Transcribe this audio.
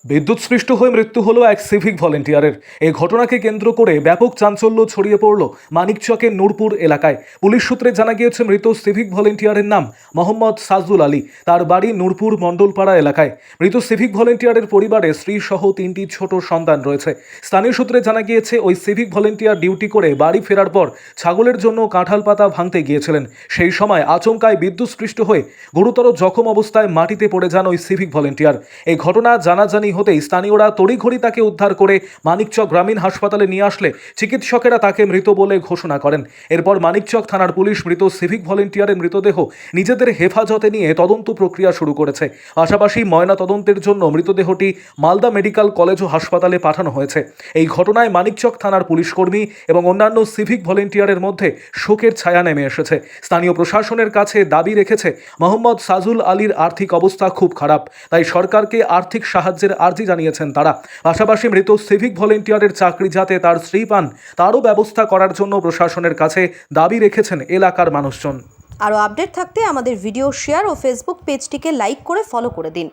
বিদ্যুৎস্পৃষ্ট হয়ে মৃত্যু হলো এক সিভিক ভলেন্টিয়ারের। এই ঘটনাকে কেন্দ্র করে ব্যাপক চাঞ্চল্য ছড়িয়ে পড়ল মানিকচকের নূরপুর এলাকায়। পুলিশ সূত্রে জানা গিয়েছে মৃত সিভিক ভলেন্টিয়ারের নাম মোহাম্মদ সাজুল আলী। তার বাড়ি নূরপুর মণ্ডলপাড়া এলাকায়। মৃত সিভিক ভলেন্টিয়ারের পরিবারে স্ত্রী সহ 3টি ছোট সন্তান রয়েছে। স্থানীয় সূত্রে জানা গিয়েছে ওই সিভিক ভলেন্টিয়ার ডিউটি করে বাড়ি ফেরার পর ছাগলের জন্য কাঁঠাল পাতা ভাঙতে গিয়েছিলেন। সেই সময় আচমকায় বিদ্যুৎস্পৃষ্ট হয়ে গুরুতর জখম অবস্থায় মাটিতে পড়ে যান ওই সিভিক ভলেন্টিয়ার। এই ঘটনা জানাজানি হতেই স্থানীয়রা তড়িঘড়ি তাকে উদ্ধার করে মানিকচক গ্রামীণ হাসপাতালে নিয়ে আসলে চিকিৎসকেরা তাকে মৃত বলে ঘোষণা করেন। এরপর মানিকচক থানার পুলিশ মৃত সিভিক ভলেন্টিয়ারের মৃতদেহ নিজেদের হেফাজতে নিয়ে তদন্ত প্রক্রিয়া শুরু করেছে। পাশাপাশি ময়না তদন্তের জন্য মৃতদেহটি মালদা মেডিকেল কলেজ ও হাসপাতালে পাঠানো হয়েছে। এই ঘটনায় মানিকচক থানার পুলিশ কর্মী এবং অন্যান্য সিভিক ভলেন্টিয়ারের মধ্যে শোকের ছায়া নেমে এসেছে। স্থানীয় প্রশাসনের কাছে দাবি রেখেছে মোহাম্মদ সাজুল আলীর আর্থিক অবস্থা খুব খারাপ, তাই সরকারকে আর্থিক সাহায্যের আর্জি জানিয়েছেন তারা। পাশাপাশি মৃত সিভিক ভলেন্টিয়ারের চাকরি যাতে তার স্ত্রী পান তারও ব্যবস্থা করার জন্য প্রশাসনের কাছে দাবি রেখেছেন এলাকার মানুষজন। আরও আপডেট থাকতে আমাদের ভিডিও শেয়ার ও ফেসবুক পেজটিকে লাইক করে ফলো করে দিন।